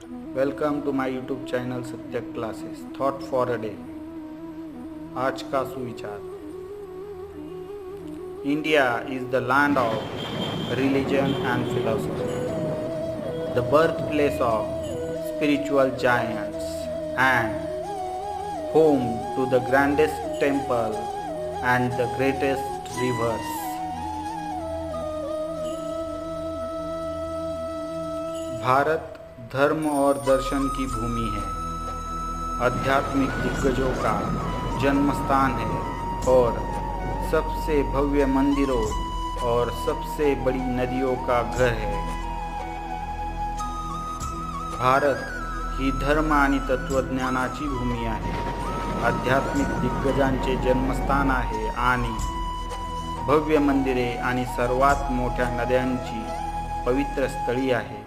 Welcome to my YouTube channel Satya classes thought for a day. आज का सुविचार, India is the land of religion and philosophy, the birth place of spiritual giants and home to the grandest temple and the greatest rivers. Bharat धर्म और दर्शन की भूमि है, आध्यात्मिक दिग्गजों का जन्म स्थान है और सबसे भव्य मंदिरों और सबसे बड़ी नदियों का घर है। भारत ही धर्म आणि तत्वज्ञानाची भूमी आहे, आध्यात्मिक दिग्गजांचे जन्मस्थान आहे आणि भव्य मंदिरे आणि सर्वात मोठ्या नद्यांची पवित्र स्थळी आहे।